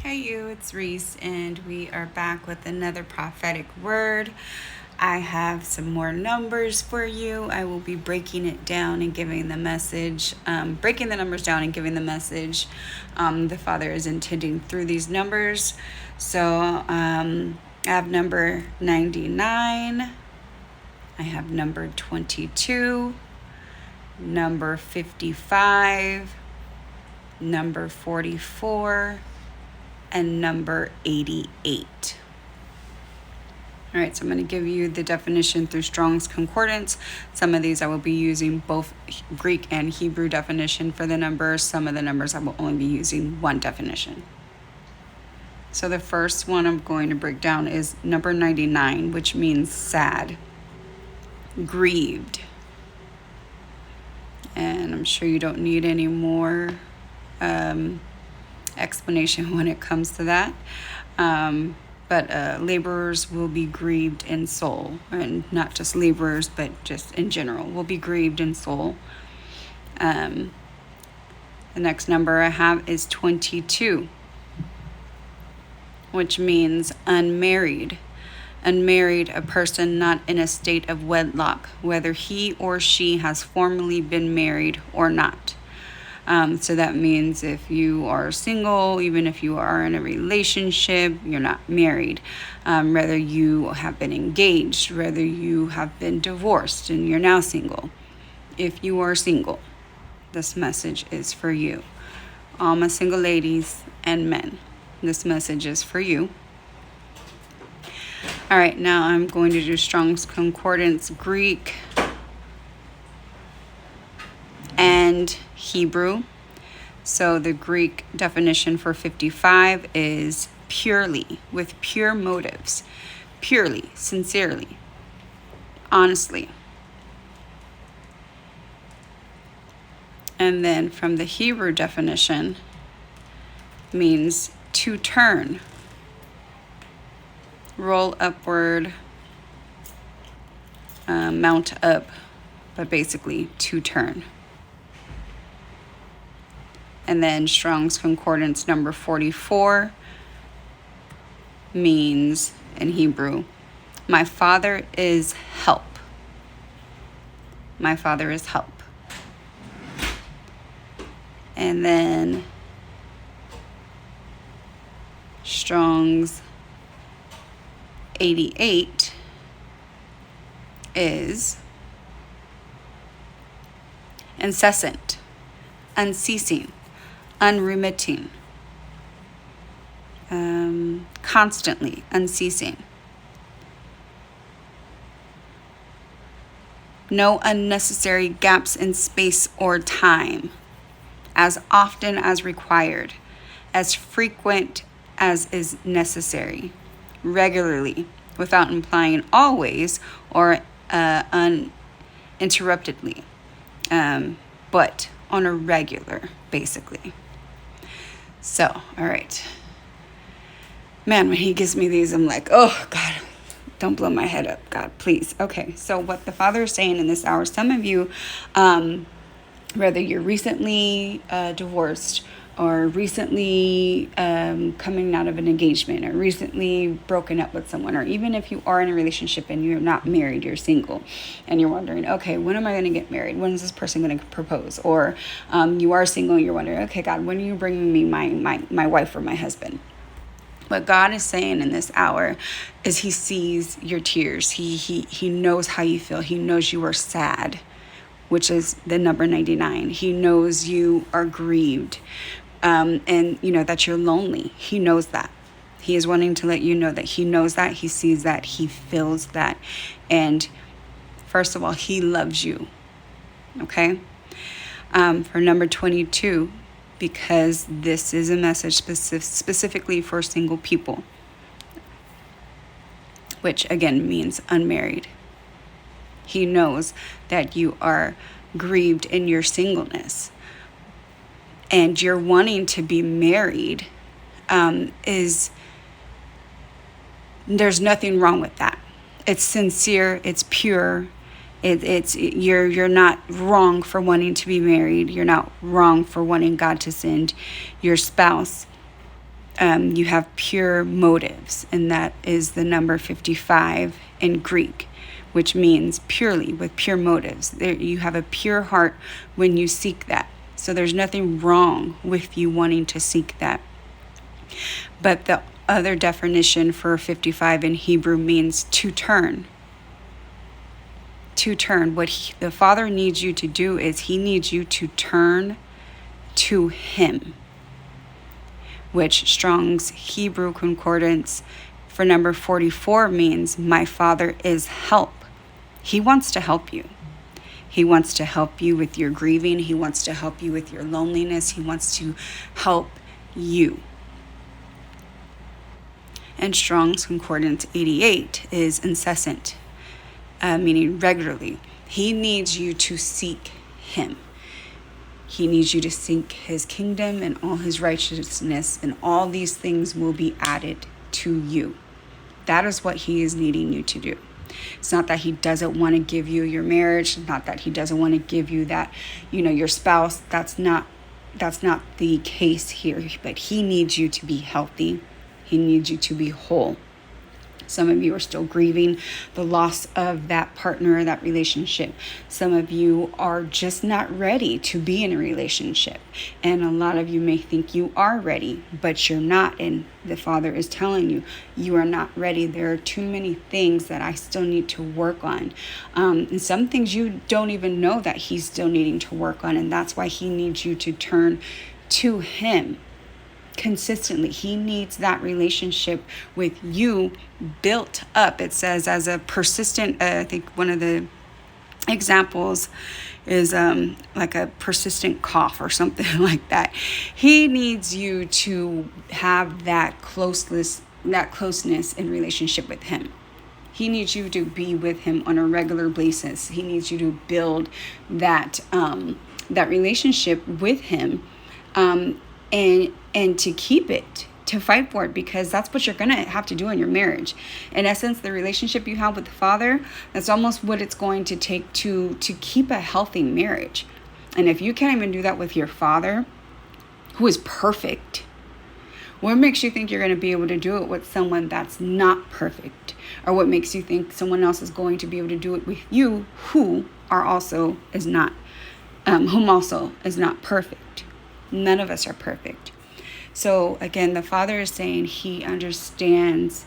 Hey you, it's Reese, and we are back with another prophetic word. I have some more numbers for you. I will be breaking it down and giving the message, breaking the numbers down and giving the message the Father is intending through these numbers. So I have number 99, I have number 22, number 55, number 44, and number 88. All right, so I'm going to give you the definition through Strong's Concordance. Some of these I will be using both Greek and Hebrew definition for the numbers. Some of the numbers I will only be using one definition. So the first one I'm going to break down is number 99, which means sad, grieved. And I'm sure you don't need any more explanation when it comes to that. But laborers will be grieved in soul, and not just laborers, but just in general will be grieved in soul. The next number I have is 22, which means unmarried. Unmarried, a person not in a state of wedlock, whether he or she has formerly been married or not. So that means if you are single, even if you are in a relationship, you're not married. Whether you have been engaged, whether you have been divorced and you're now single. If you are single, this message is for you. All my single ladies and men, this message is for you. All right, now I'm going to do Strong's Concordance Greek and Hebrew. So the Greek definition for 55 is purely, with pure motives, purely, sincerely, honestly. And then from the Hebrew definition means to turn, roll upward, mount up, but basically to turn. And then Strong's Concordance number 44 means, in Hebrew, my Father is help. My Father is help. And then Strong's 88 is incessant, unceasing, unremitting, constantly, unceasing. No unnecessary gaps in space or time, as often as required, as frequent as is necessary, regularly, without implying always or uninterruptedly, but on a regular, basically. So, all right. Man, when he gives me these, I'm like, oh, God, don't blow my head up, God, please. Okay, so what the Father is saying in this hour, some of you, whether you're recently divorced or recently coming out of an engagement or recently broken up with someone, or even if you are in a relationship and you're not married, you're single, and you're wondering, okay, when am I going to get married? When is this person going to propose? Or you are single and you're wondering, okay, God, when are you bringing me my wife or my husband? What God is saying in this hour is he sees your tears. He knows how you feel. He knows you are sad, which is the number 99. He knows you are grieved, and you know that you're lonely. He knows that. He is wanting to let you know that he knows that, he sees that, he feels that. And first of all, he loves you. Okay? For number 22, because this is a message specifically for single people, which again means unmarried. He knows that you are grieved in your singleness, and you're wanting to be married. There's nothing wrong with that. It's sincere. It's pure. You're not wrong for wanting to be married. You're not wrong for wanting God to send your spouse. You have pure motives, and that is the number 55 in Greek, which means purely, with pure motives. You have a pure heart when you seek that. So there's nothing wrong with you wanting to seek that. But the other definition for 55 in Hebrew means to turn. To turn. What the Father needs you to do is he needs you to turn to him, which Strong's Hebrew Concordance for number 44 means my Father is help. He wants to help you. He wants to help you with your grieving. He wants to help you with your loneliness. He wants to help you. And Strong's Concordance 88 is incessant, meaning regularly. He needs you to seek him. He needs you to seek his kingdom and all his righteousness, and all these things will be added to you. That is what he is needing you to do. It's not that he doesn't want to give you your marriage. It's not that he doesn't want to give you that, your spouse. That's not the case here. But he needs you to be healthy. He needs you to be whole. Some of you are still grieving the loss of that partner, that relationship. Some of you are just not ready to be in a relationship. And a lot of you may think you are ready, but you're not. And the Father is telling you, you are not ready. There are too many things that I still need to work on. And some things you don't even know that he's still needing to work on. And that's why he needs you to turn to him consistently. He needs that relationship with you built up. It says as a persistent, I think one of the examples is like a persistent cough or something like that. He needs you to have that closeness in relationship with him. He needs you to be with him on a regular basis. He needs you to build that relationship with him, and to keep it, to fight for it, because that's what you're going to have to do in your marriage. In essence, the relationship you have with the Father, that's almost what it's going to take to keep a healthy marriage. And if you can't even do that with your Father, who is perfect, what makes you think you're going to be able to do it with someone that's not perfect? Or what makes you think someone else is going to be able to do it with you, whom also is not perfect? None of us are perfect. So again, the Father is saying he understands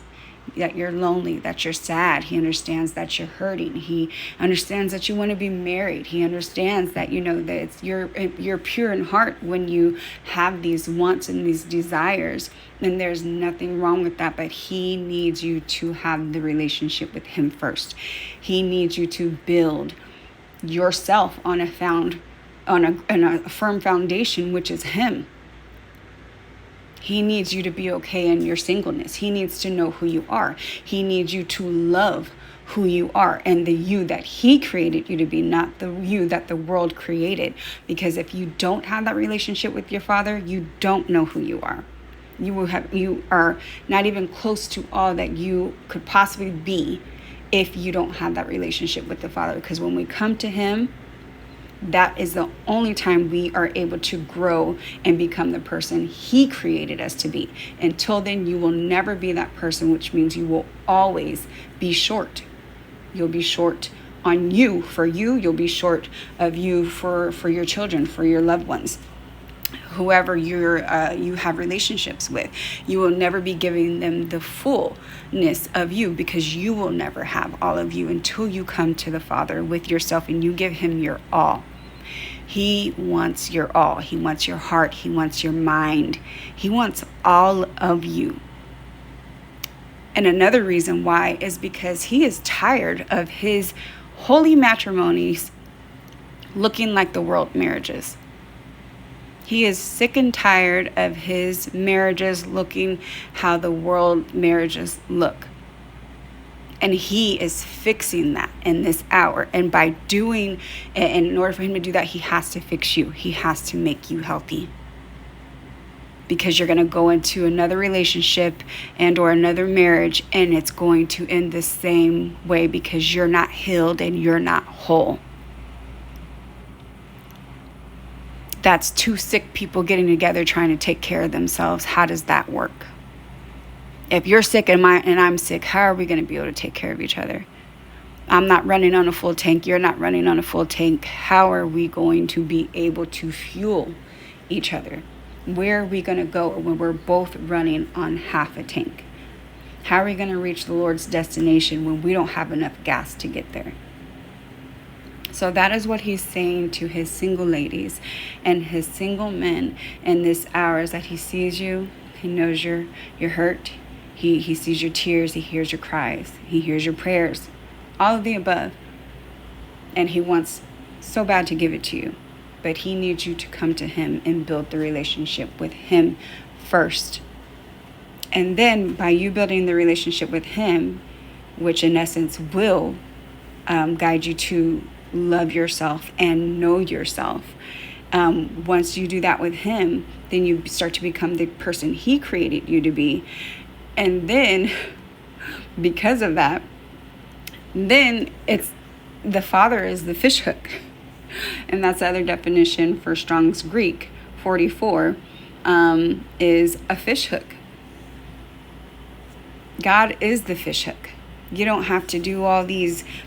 that you're lonely, that you're sad. He understands that you're hurting. He understands that you want to be married. He understands that, that you're pure in heart when you have these wants and these desires. And there's nothing wrong with that, but he needs you to have the relationship with him first. He needs you to build yourself on a firm foundation, which is him. He needs you to be okay in your singleness. He needs to know who you are. He needs you to love who you are and the you that he created you to be, not the you that the world created. Because if you don't have that relationship with your Father, you don't know who you are. You are not even close to all that you could possibly be if you don't have that relationship with the Father. Because when we come to him, that is the only time we are able to grow and become the person he created us to be. Until then, you will never be that person, which means you will always be short. You'll be short on you for you. You'll be short of you for your children, for your loved ones, whoever you have relationships with. You will never be giving them the fullness of you, because you will never have all of you until you come to the Father with yourself and you give him your all. He wants your all. He wants your heart. He wants your mind. He wants all of you. And another reason why is because he is tired of his holy matrimonies looking like the world marriages. He is sick and tired of his marriages looking how the world marriages look. And he is fixing that in this hour. And in order for him to do that, he has to fix you. He has to make you healthy. Because you're going to go into another relationship or another marriage, and it's going to end the same way, because you're not healed and you're not whole. that's two sick people getting together trying to take care of themselves. How does that work? If you're sick and I'm sick, how are we going to be able to take care of each other? I'm not running on a full tank. You're not running on a full tank. How are we going to be able to fuel each other? Where are we going to go when we're both running on half a tank? How are we going to reach the Lord's destination when we don't have enough gas to get there? So that is what he's saying to his single ladies and his single men in this hour, is that he sees you. He knows you're hurt. He sees your tears. He hears your cries. He hears your prayers. All of the above. And he wants so bad to give it to you. But he needs you to come to him and build the relationship with him first. And then by you building the relationship with him, which in essence will guide you to love yourself and know yourself. Once you do that with him, then you start to become the person he created you to be. And then because of that, then it's the Father is the fish hook. And that's the other definition for Strong's Greek 44 is a fish hook. God is the fish hook. You don't have to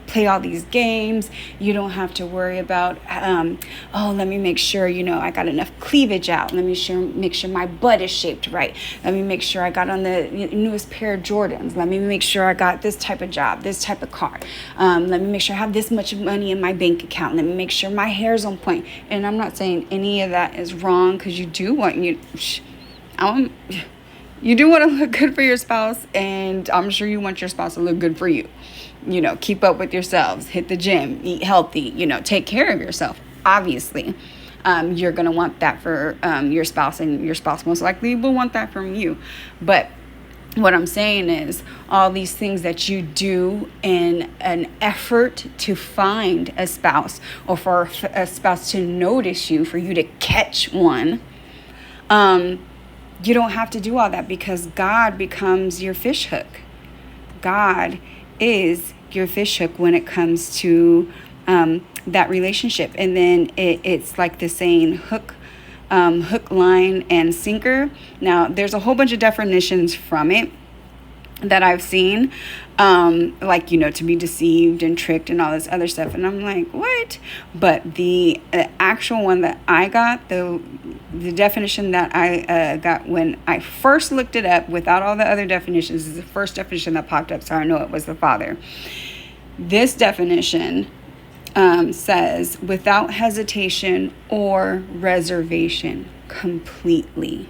play all these games. You don't have to worry about, let me make sure, I got enough cleavage out. Let me make sure my butt is shaped right. Let me make sure I got on the newest pair of Jordans. Let me make sure I got this type of job, this type of car. Let me make sure I have this much money in my bank account. Let me make sure my hair's on point. And I'm not saying any of that is wrong, because you do want you do want to look good for your spouse, and I'm sure you want your spouse to look good for you. Keep up with yourselves, hit the gym, eat healthy, take care of yourself. Obviously, you're going to want that for your spouse, and your spouse most likely will want that from you. But what I'm saying is all these things that you do in an effort to find a spouse, or for a spouse to notice you, for you to catch one, you don't have to do all that, because God becomes your fish hook. God is your fish hook when it comes to that relationship. And then it's like the saying, hook, line, and sinker. Now, there's a whole bunch of definitions from it that I've seen, to be deceived and tricked and all this other stuff. And I'm like, what? But the actual one that I got, the definition that I got when I first looked it up without all the other definitions, is the first definition that popped up, so I know it was the Father. This definition says, without hesitation or reservation, completely.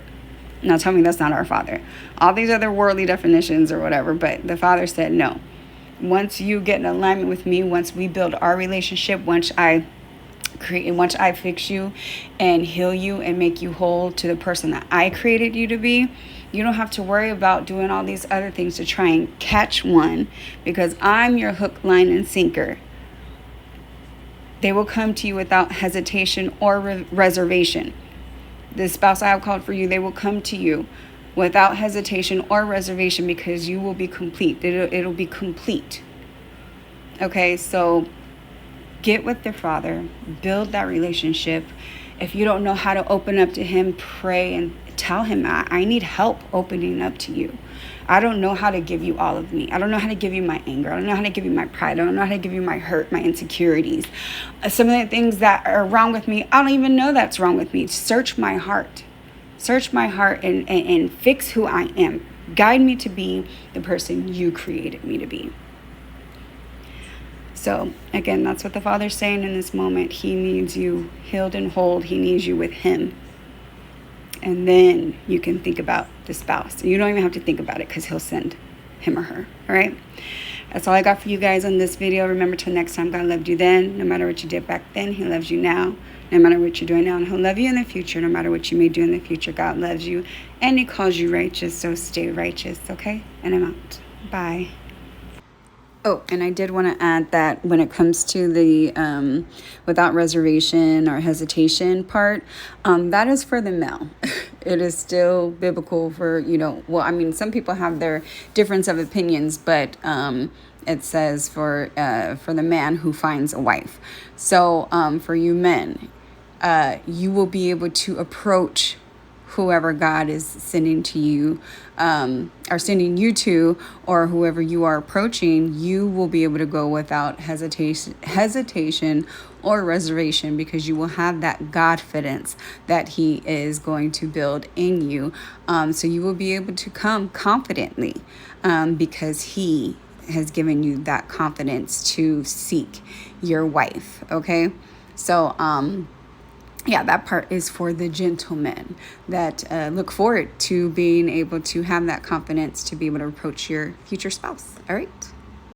Now tell me that's not our Father. All these other worldly definitions or whatever, but the Father said no. Once you get in alignment with me, once we build our relationship, once I fix you and heal you and make you whole to the person that I created you to be, you don't have to worry about doing all these other things to try and catch one, because I'm your hook, line, and sinker. They will come to you without hesitation or reservation. The spouse I have called for you, they will come to you without hesitation or reservation, because you will be complete. It'll be complete. Okay, so get with the Father, build that relationship. If you don't know how to open up to him, pray and tell him, I need help opening up to you. I don't know how to give you all of me. I don't know how to give you my anger. I don't know how to give you my pride. I don't know how to give you my hurt, my insecurities. Some of the things that are wrong with me, I don't even know that's wrong with me. Search my heart. Search my heart and fix who I am. Guide me to be the person you created me to be. So, again, that's what the Father's saying in this moment. He needs you healed and whole. He needs you with him. And then you can think about the spouse. You don't even have to think about it, because he'll send him or her. All right? That's all I got for you guys on this video. Remember, till next time, God loved you then. No matter what you did back then, he loves you now. No matter what you're doing now, and he'll love you in the future. No matter what you may do in the future, God loves you. And he calls you righteous, so stay righteous, okay? And I'm out. Bye. Oh, and I did want to add that when it comes to the without reservation or hesitation part, that is for the male. It is still biblical for, some people have their difference of opinions, but it says for the man who finds a wife. So for you men, you will be able to approach whoever God is sending to you, or sending you to, or whoever you are approaching. You will be able to go without hesitation or reservation, because you will have that Godfidence that He is going to build in you. So you will be able to come confidently, because He has given you that confidence to seek your wife. Okay, so yeah, that part is for the gentlemen that look forward to being able to have that confidence to be able to approach your future spouse. All right.